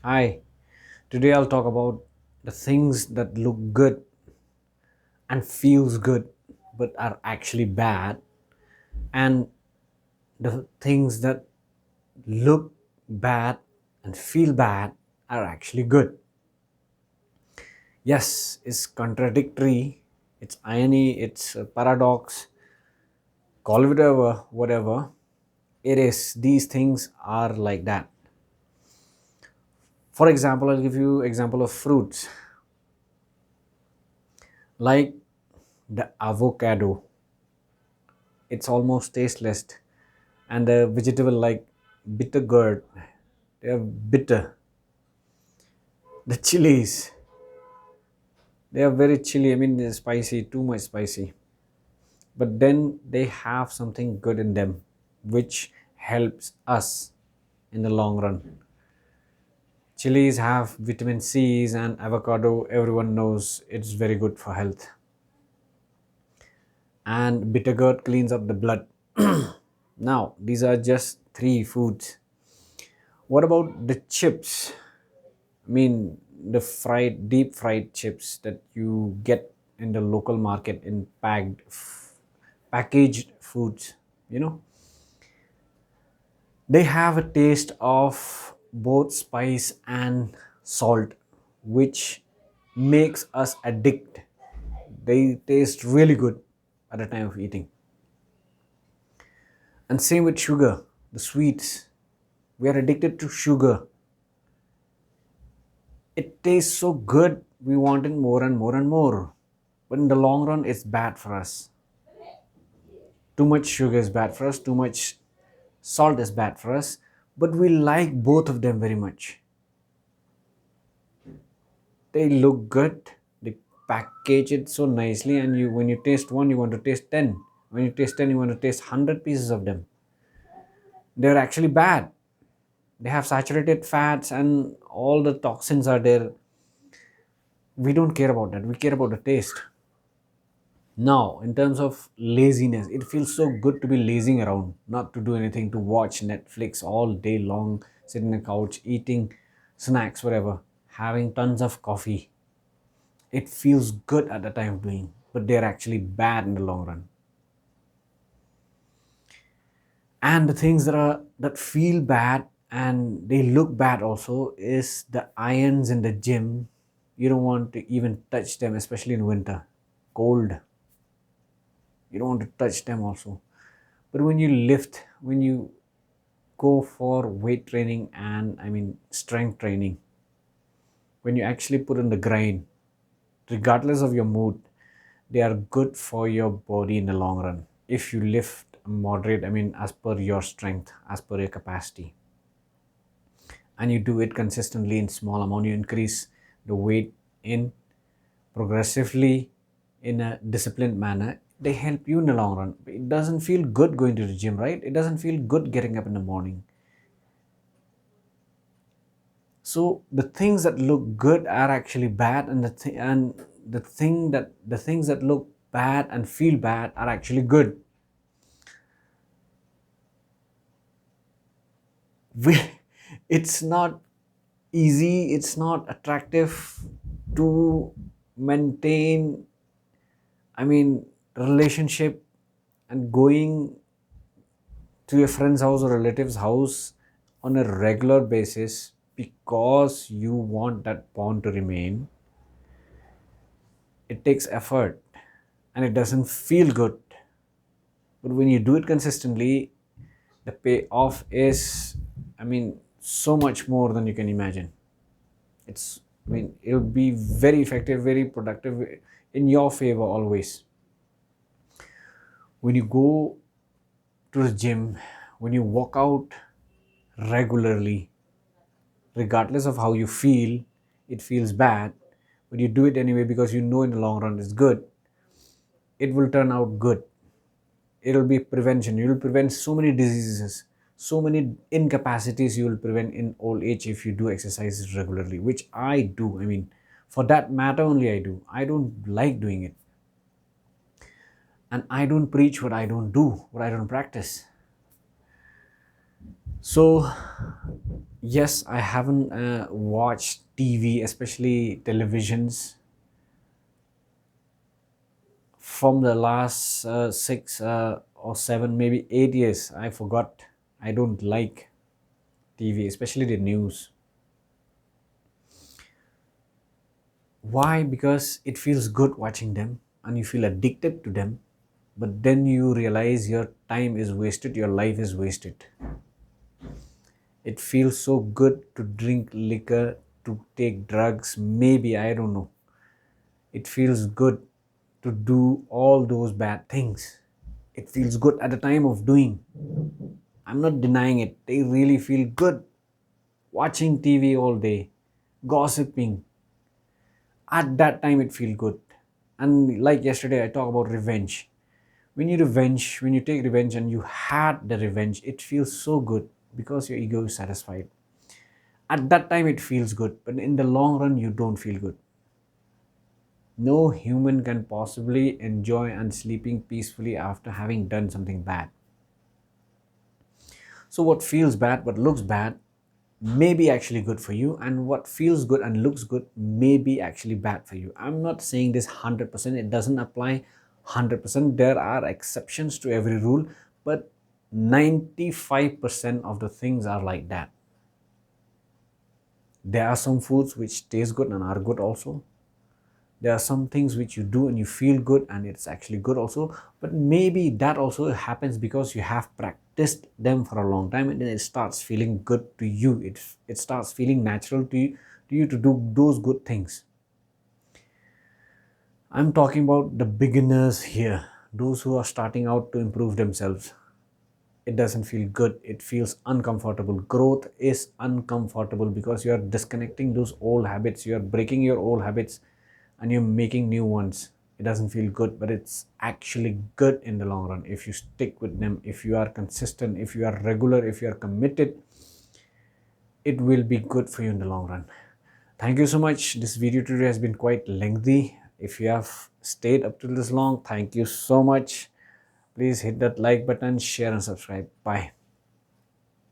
Hi, today I'll talk about the things that look good and feels good but are actually bad, and the things that look bad and feel bad are actually good. Yes, it's contradictory, it's irony, it's a paradox, call it whatever it is. These things are like that. For example, I'll give you example of fruits like the avocado. It's almost tasteless, and the vegetable like bitter gourd, they are bitter. The chilies, they are very chilly. I mean, they're spicy, too much spicy, but then they have something good in them which helps us in the long run. Chilies have vitamin C's, and avocado, everyone knows it's very good for health. And bitter gourd cleans up the blood. Now these are just three foods. What about the chips? I mean, the deep fried chips that you get in the local market in packaged foods, you know, they have a taste of both spice and salt, which makes us addict. They taste really good at the time of eating. And same with sugar, the sweets. We are addicted to sugar. It tastes so good, we want it more and more and more. But in the long run, it's bad for us. Too much sugar is bad for us, too much salt is bad for us, but we like both of them very much. They look good, they package it so nicely, and you when you taste one, you want to taste 10. When you taste 10, you want to taste 100 pieces of them. They're actually bad. They have saturated fats and all the toxins are there. We don't care about that. We care about the taste. Now, in terms of laziness, it feels so good to be lazing around, not to do anything, to watch Netflix all day long, sitting on the couch, eating snacks, whatever, having tons of coffee. It feels good at the time of doing, but they're actually bad in the long run. And the things that feel bad and they look bad also is the irons in the gym. You don't want to even touch them, especially in winter, cold. You don't want to touch them also. But when you lift, when you go for weight training and I mean strength training, when you actually put in the grind, regardless of your mood, they are good for your body in the long run. If you lift moderate, I mean as per your strength, as per your capacity, and you do it consistently in small amount, you increase the weight in progressively in a disciplined manner, they help you in the long run. It doesn't feel good going to the gym, right? It doesn't feel good getting up in the morning. So the things that look good are actually bad, and the things that look bad and feel bad are actually good. we, it's not easy, it's not attractive to maintain, I mean, relationship and going to your friend's house or relative's house on a regular basis because you want that bond to remain. It takes effort and it doesn't feel good. But when you do it consistently, the payoff is, I mean, so much more than you can imagine. It's, I mean, it'll be very effective, very productive, in your favor always. When you go to the gym, when you work out regularly, regardless of how you feel, it feels bad, but you do it anyway because you know in the long run it's good, it will turn out good. It'll be prevention. You will prevent so many diseases, so many incapacities you will prevent in old age if you do exercises regularly, which I do. I mean, for that matter only I do. I don't like doing it. And I don't preach what I don't do, what I don't practice. So Yes, I haven't watched TV, especially televisions, from the last 6 or 7, maybe 8 years. I forgot. I don't like TV, especially the news. Why? Because it feels good watching them and you feel addicted to them, but then you realize your time is wasted, your life is wasted. It feels so good to drink liquor, to take drugs, maybe, I don't know. It feels good to do all those bad things. It feels good at the time of doing. I'm not denying it. They really feel good watching TV all day, gossiping. At that time, it feels good. And like yesterday, I talk about revenge. When you take revenge and you had the revenge, it feels so good because your ego is satisfied. At that time, it feels good, but in the long run, you don't feel good. No human can possibly enjoy and sleeping peacefully after having done something bad. So what feels bad, what looks bad, may be actually good for you, and what feels good and looks good may be actually bad for you. I'm not saying this 100%, it doesn't apply 100%. There are exceptions to every rule, but 95% of the things are like that. There are some foods which taste good and are good also. There are some things which you do and you feel good and it's actually good also, but maybe that also happens because you have practiced them for a long time and then it starts feeling good to you. It starts feeling natural to you to do those good things. I'm talking about the beginners here, those who are starting out to improve themselves. It doesn't feel good, it feels uncomfortable. Growth is uncomfortable because you are disconnecting those old habits, you are breaking your old habits and you're making new ones. It doesn't feel good, but it's actually good in the long run if you stick with them, if you are consistent, if you are regular, if you are committed. It will be good for you in the long run. Thank you so much. This video today has been quite lengthy. If you have stayed up till this long, thank you so much. Please hit that like button, share and subscribe. Bye.